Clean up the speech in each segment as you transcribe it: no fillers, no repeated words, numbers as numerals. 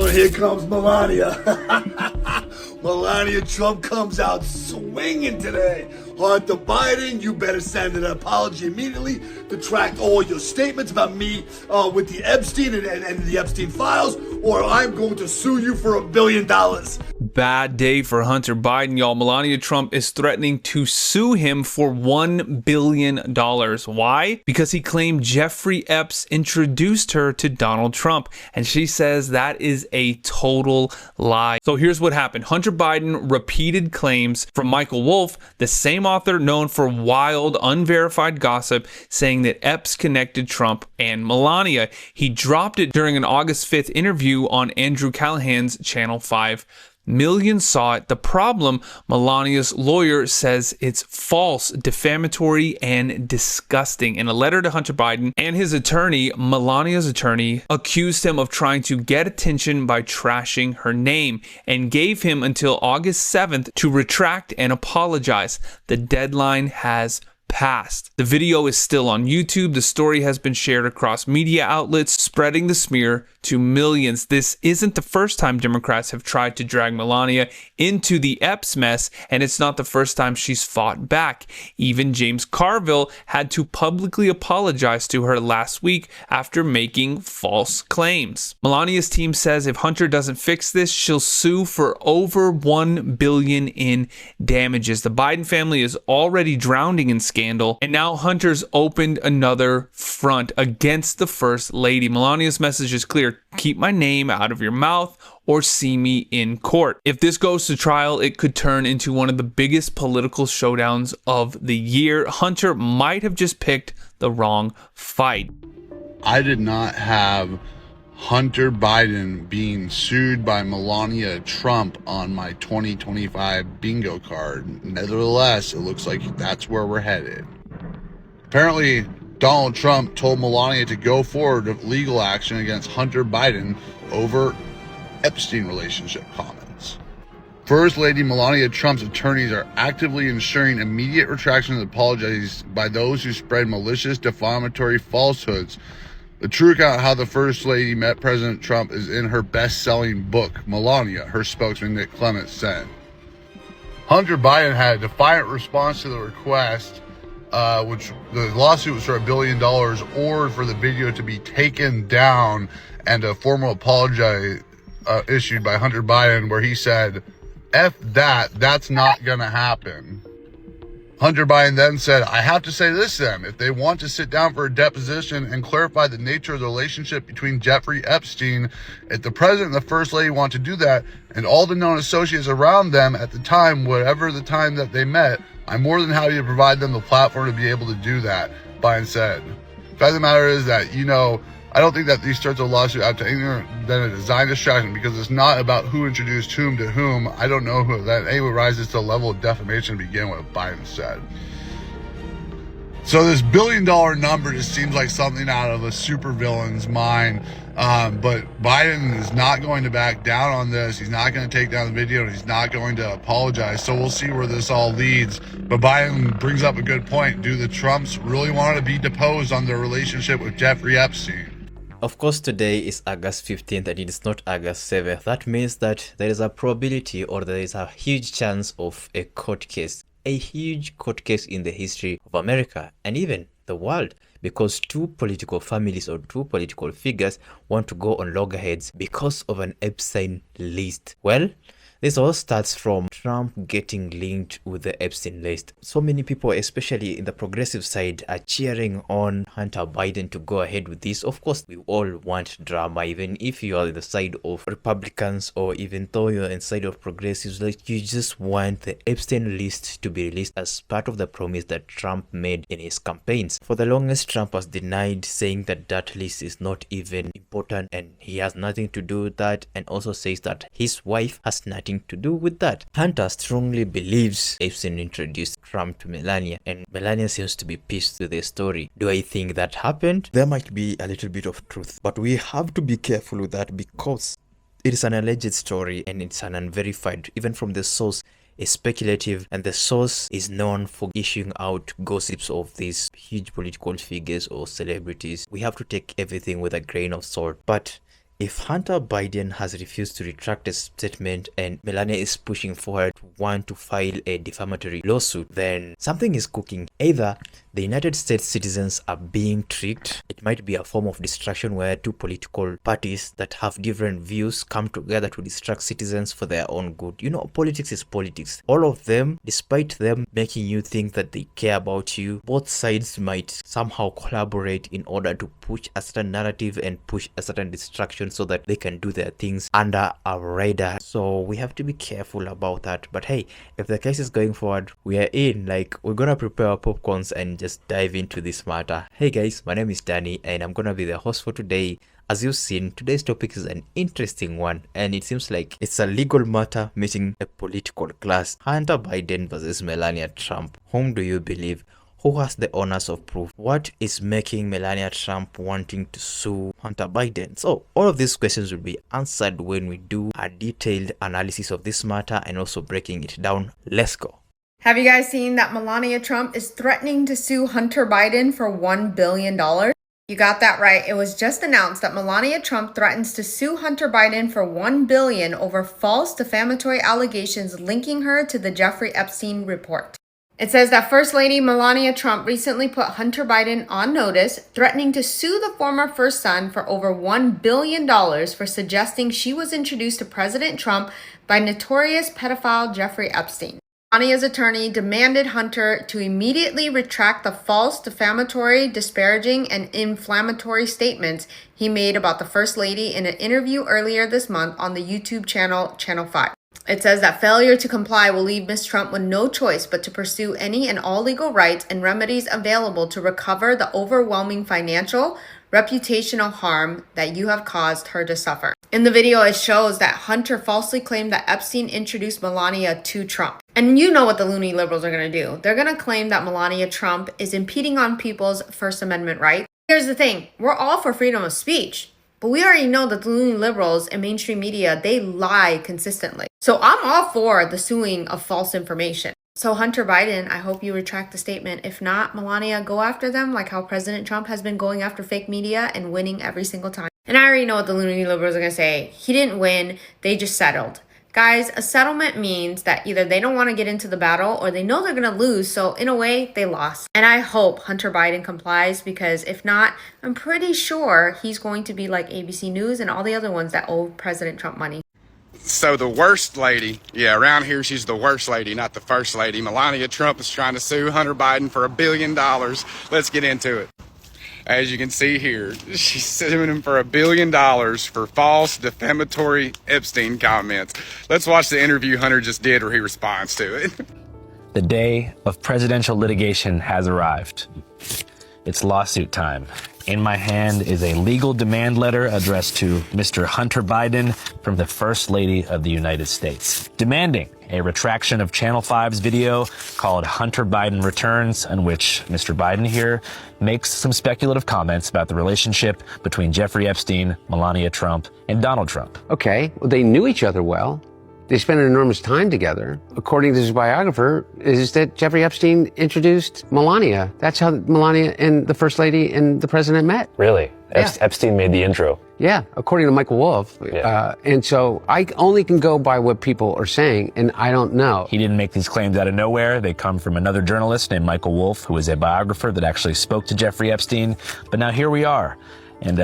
Oh, here comes Melania. Melania Trump comes out swinging today. Hunter Biden, you better send an apology immediately, retract all your statements about me with the Epstein and the Epstein files, or I'm going to sue you for $1 billion. Bad day for Hunter Biden, y'all. Melania Trump is threatening to sue him for $1 billion. Why? Because he claimed Jeffrey Epps introduced her to Donald Trump, and she says that is a total lie. So here's what happened. Hunter Biden repeated claims from Michael Wolff, the same author known for wild, unverified gossip, saying that Epps connected Trump and Melania. He dropped it during an August 5th interview on Andrew Callahan's Channel 5. Millions saw it. The problem, Melania's lawyer says it's false, defamatory, and disgusting. In a letter to Hunter Biden and his attorney, Melania's attorney accused him of trying to get attention by trashing her name and gave him until August 7th to retract and apologize. The deadline has passed. The video is still on YouTube. The story has been shared across media outlets, spreading the smear to millions. This isn't the first time Democrats have tried to drag Melania into the Epps mess, and it's not the first time she's fought back. Even James Carville had to publicly apologize to her last week after making false claims. Melania's team says if Hunter doesn't fix this, she'll sue for over $1 billion in damages. The Biden family is already drowning in scandal, and now Hunter's opened another front against the First Lady. Melania's message is clear: keep my name out of your mouth or see me in court. If this goes to trial, it could turn into one of the biggest political showdowns of the year. Hunter might have just picked the wrong fight. I did not have Hunter Biden being sued by Melania Trump on my 2025 bingo card. Nevertheless, it looks like that's where we're headed. Apparently, Donald Trump told Melania to go forward with legal action against Hunter Biden over Epstein relationship comments. First Lady Melania Trump's attorneys are actively ensuring immediate retraction of apologies by those who spread malicious, defamatory falsehoods. The true account of how the First Lady met President Trump is in her best-selling book, Melania, her spokesman Nick Clements said. Hunter Biden had a defiant response to the request, which the lawsuit was for $1 billion, or for the video to be taken down, and a formal apology issued by Hunter Biden where he said, F that, that's not gonna happen. Hunter Biden then said, I have to say this then, if they want to sit down for a deposition and clarify the nature of the relationship between Jeffrey Epstein, if the president and the first lady want to do that, and all the known associates around them at the time, whatever the time that they met, I'm more than happy to provide them the platform to be able to do that, Biden said. The fact of the matter is that, I don't think that these sorts of lawsuits have to anything than a design distraction, because it's not about who introduced whom to whom. I don't know who that anyway rises to the level of defamation to begin with, Biden said. So this $1 billion number just seems like something out of a supervillain's mind. But Biden is not going to back down on this. He's not going to take down the video, and he's not going to apologize. So we'll see where this all leads. But Biden brings up a good point. Do the Trumps really want to be deposed on their relationship with Jeffrey Epstein? Of course, today is August 15th and it is not August 7th. That means that there is a probability, or there is a huge chance of a court case. A huge court case in the history of America and even the world, because two political families or two political figures want to go on loggerheads because of an Epstein list. Well, this all starts from Trump getting linked with the Epstein list. So many people, especially in the progressive side, are cheering on Hunter Biden to go ahead with this. Of course, we all want drama, even if you are on the side of Republicans, or even though you're on the side of progressives, like you just want the Epstein list to be released as part of the promise that Trump made in his campaigns. For the longest, Trump has denied, saying that that list is not even important and he has nothing to do with that, and also says that his wife has nothing to do with that. Hunter strongly believes Epstein introduced Trump to Melania, and Melania seems to be pissed with the story. Do I think that happened? There might be a little bit of truth, but we have to be careful with that because it is an alleged story and it's an unverified, even from the source, is speculative, and the source is known for issuing out gossips of these huge political figures or celebrities. We have to take everything with a grain of salt, but If Hunter Biden has refused to retract his statement and Melania is pushing forward to want to file a defamatory lawsuit, then something is cooking. Either the United States citizens are being tricked. It might be a form of distraction where two political parties that have different views come together to distract citizens for their own good. You know, politics is politics. All of them, despite them making you think that they care about you, both sides might somehow collaborate in order to push a certain narrative and push a certain distraction so that they can do their things under a radar. So we have to be careful about that. But hey, if the case is going forward, we are in. Like, we're gonna prepare our popcorns and just dive into this matter. Hey guys, my name is Danny and I'm gonna be the host for today. As you've seen, today's topic is an interesting one, and it seems like it's a legal matter meeting a political class. Hunter Biden versus Melania Trump. Whom do you believe? Who has the honors of proof? What is making Melania Trump wanting to sue Hunter Biden? So all of these questions will be answered when we do a detailed analysis of this matter and also breaking it down. Let's go. Have you guys seen that Melania Trump is threatening to sue Hunter Biden for $1 billion? You got that right. It was just announced that Melania Trump threatens to sue Hunter Biden for $1 billion over false defamatory allegations linking her to the Jeffrey Epstein report. It says that First Lady Melania Trump recently put Hunter Biden on notice, threatening to sue the former first son for over $1 billion for suggesting she was introduced to President Trump by notorious pedophile Jeffrey Epstein. Melania's attorney demanded Hunter to immediately retract the false, defamatory, disparaging, and inflammatory statements he made about the First Lady in an interview earlier this month on the YouTube channel Channel 5. It says that failure to comply will leave Ms. Trump with no choice but to pursue any and all legal rights and remedies available to recover the overwhelming financial, reputational harm that you have caused her to suffer. In the video, it shows that Hunter falsely claimed that Epstein introduced Melania to Trump. And you know what the loony liberals are going to do. They're going to claim that Melania Trump is impeding on people's First Amendment rights. Here's the thing. We're all for freedom of speech. But we already know that the loony liberals and mainstream media, they lie consistently. So I'm all for the suing of false information. So Hunter Biden, I hope you retract the statement. If not, Melania, go after them like how President Trump has been going after fake media and winning every single time. And I already know what the loony liberals are going to say. He didn't win. They just settled. Guys, a settlement means that either they don't want to get into the battle or they know they're going to lose. So in a way, they lost. And I hope Hunter Biden complies, because if not, I'm pretty sure he's going to be like ABC News and all the other ones that owe President Trump money. So the worst lady, yeah, around here she's the worst lady, not the first lady. Melania Trump is trying to sue Hunter Biden for $1 billion. Let's get into it. As you can see here, she's suing him for $1 billion for false defamatory Epstein comments. Let's watch the interview Hunter just did where he responds to it. The day of presidential litigation has arrived. It's lawsuit time. In my hand is a legal demand letter addressed to Mr. Hunter Biden from the First Lady of the United States, demanding a retraction of Channel 5's video called Hunter Biden Returns, in which Mr. Biden here makes some speculative comments about the relationship between Jeffrey Epstein, Melania Trump, and Donald Trump. Okay, well, they knew each other well. They spent an enormous time together. According to his biographer, is that Jeffrey Epstein introduced Melania. That's how Melania and the First Lady and the President met. Really? Yeah. Epstein made the intro. Yeah, according to Michael Wolff. Yeah. And so I only can go by what people are saying, and I don't know. He didn't make these claims out of nowhere. They come from another journalist named Michael Wolff, who is a biographer that actually spoke to Jeffrey Epstein. But now here we are. And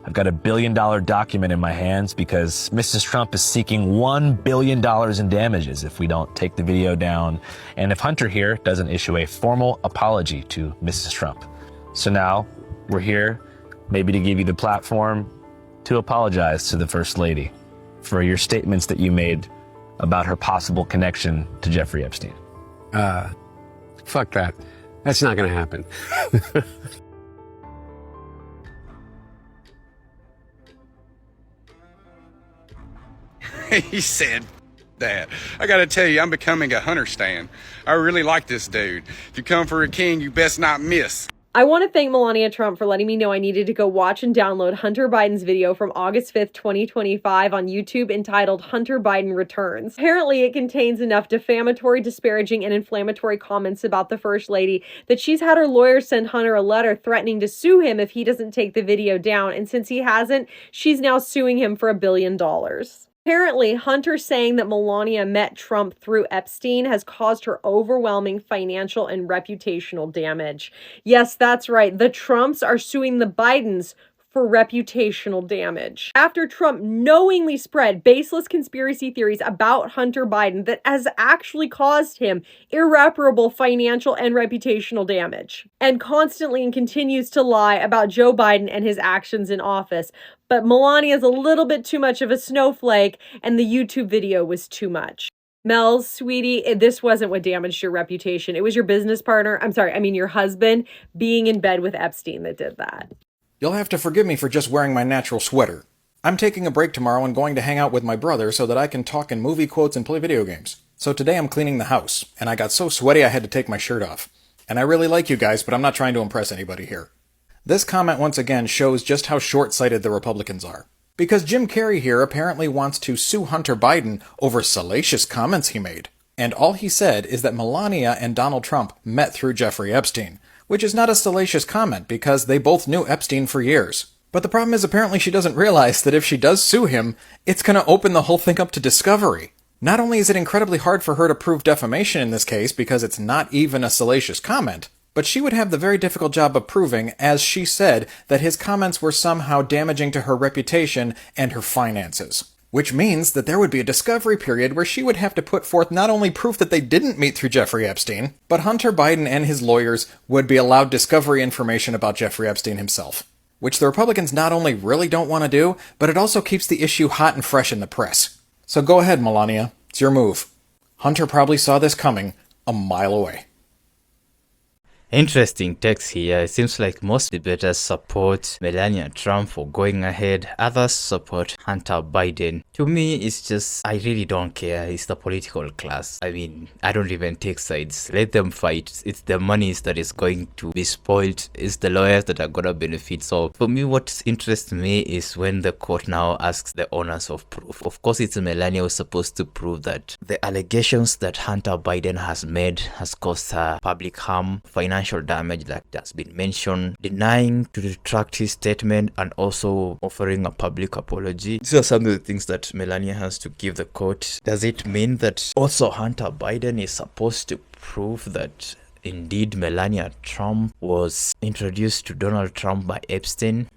I've got $1 billion document in my hands because Mrs. Trump is seeking $1 billion in damages if we don't take the video down, and if Hunter here doesn't issue a formal apology to Mrs. Trump. So now we're here, maybe to give you the platform to apologize to the First Lady for your statements that you made about her possible connection to Jeffrey Epstein. Fuck that. That's not going to happen. He said that. I gotta tell you, I'm becoming a Hunter stan. I really like this dude. If you come for a king, you best not miss. I want to thank Melania Trump for letting me know I needed to go watch and download Hunter Biden's video from August 5th, 2025 on YouTube entitled Hunter Biden Returns. Apparently, it contains enough defamatory, disparaging, and inflammatory comments about the First Lady that she's had her lawyer send Hunter a letter threatening to sue him if he doesn't take the video down, and since he hasn't, she's now suing him for $1 billion. Apparently, Hunter saying that Melania met Trump through Epstein has caused her overwhelming financial and reputational damage. Yes, that's right. The Trumps are suing the Bidens for reputational damage. After Trump knowingly spread baseless conspiracy theories about Hunter Biden that has actually caused him irreparable financial and reputational damage, and constantly and continues to lie about Joe Biden and his actions in office. But Melania is a little bit too much of a snowflake, and the YouTube video was too much. Mel, sweetie, this wasn't what damaged your reputation. It was your business partner, your husband, being in bed with Epstein that did that. You'll have to forgive me for just wearing my natural sweater. I'm taking a break tomorrow and going to hang out with my brother so that I can talk in movie quotes and play video games. So today I'm cleaning the house, and I got so sweaty I had to take my shirt off. And I really like you guys, but I'm not trying to impress anybody here. This comment once again shows just how short-sighted the Republicans are. Because Jim Carrey here apparently wants to sue Hunter Biden over salacious comments he made. And all he said is that Melania and Donald Trump met through Jeffrey Epstein, which is not a salacious comment because they both knew Epstein for years. But the problem is apparently she doesn't realize that if she does sue him, it's going to open the whole thing up to discovery. Not only is it incredibly hard for her to prove defamation in this case because it's not even a salacious comment, but she would have the very difficult job of proving, as she said, that his comments were somehow damaging to her reputation and her finances. Which means that there would be a discovery period where she would have to put forth not only proof that they didn't meet through Jeffrey Epstein, but Hunter Biden and his lawyers would be allowed discovery information about Jeffrey Epstein himself. Which the Republicans not only really don't want to do, but it also keeps the issue hot and fresh in the press. So go ahead, Melania. It's your move. Hunter probably saw this coming a mile away. Interesting text here. It seems like most debaters support Melania Trump for going ahead. Others support Hunter Biden. To me, it's just, I really don't care. It's the political class. I mean, I don't even take sides. Let them fight. It's the monies that is going to be spoiled. It's the lawyers that are going to benefit. So for me, what interests me is when the court now asks the owners of proof. Of course, it's Melania who's supposed to prove that the allegations that Hunter Biden has made has caused her public harm, financial damage like that's been mentioned, denying to retract his statement, and also offering a public apology. These are some of the things that Melania has to give the court. Does it mean that also Hunter Biden is supposed to prove that indeed Melania Trump was introduced to Donald Trump by Epstein?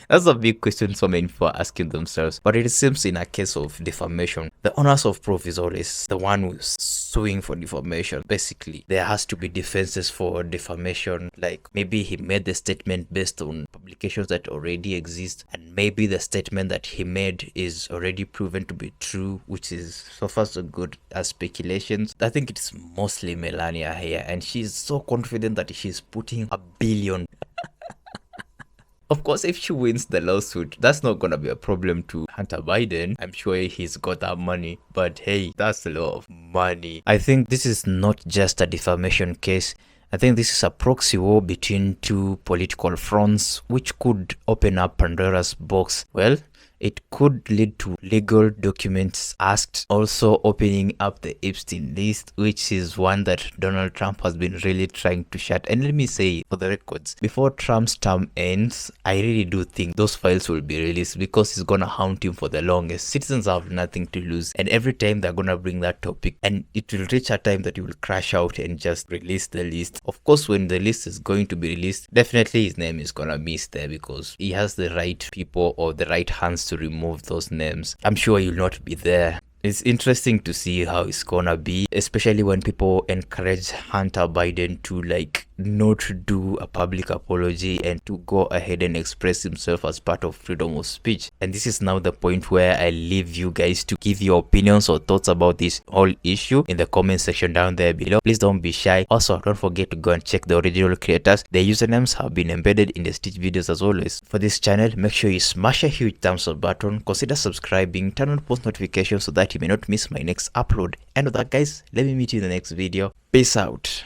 That's a big question so many people are asking themselves. But it seems in a case of defamation, the onus of proof is always the one who's suing for defamation. Basically, there has to be defenses for defamation. Like maybe he made the statement based on publications that already exist, and maybe the statement that he made is already proven to be true, which is so far so good as speculations. I think it's mostly Melania here, and she's so confident that she's putting $1 billion. Of course, if she wins the lawsuit, that's not gonna be a problem to Hunter Biden. I'm sure he's got that money, but hey, that's a lot of money. I think this is not just a defamation case. I think this is a proxy war between two political fronts, which could open up Pandora's box. Well, it could lead to legal documents asked, also opening up the Epstein list, which is one that Donald Trump has been really trying to shut. And let me say, for the records, before Trump's term ends, I really do think those files will be released because he's gonna haunt him for the longest. Citizens have nothing to lose, and every time they're gonna bring that topic, and it will reach a time that he will crash out and just release the list. Of course, when the list is going to be released, definitely his name is gonna miss there because he has the right people or the right hands to remove those names. I'm sure you'll not be there. It's interesting to see how it's gonna be, especially when people encourage Hunter Biden to not do a public apology and to go ahead and express himself as part of freedom of speech. And this is now the point where I leave you guys to give your opinions or thoughts about this whole issue in the comment section down there below. Please don't be shy. Also, don't forget to go and check the original creators. Their usernames have been embedded in the Stitch videos as always. For this channel, make sure you smash a huge thumbs up button, consider subscribing, turn on post notifications so that you may not miss my next upload. And with that guys, let me meet you in the next video. Peace out.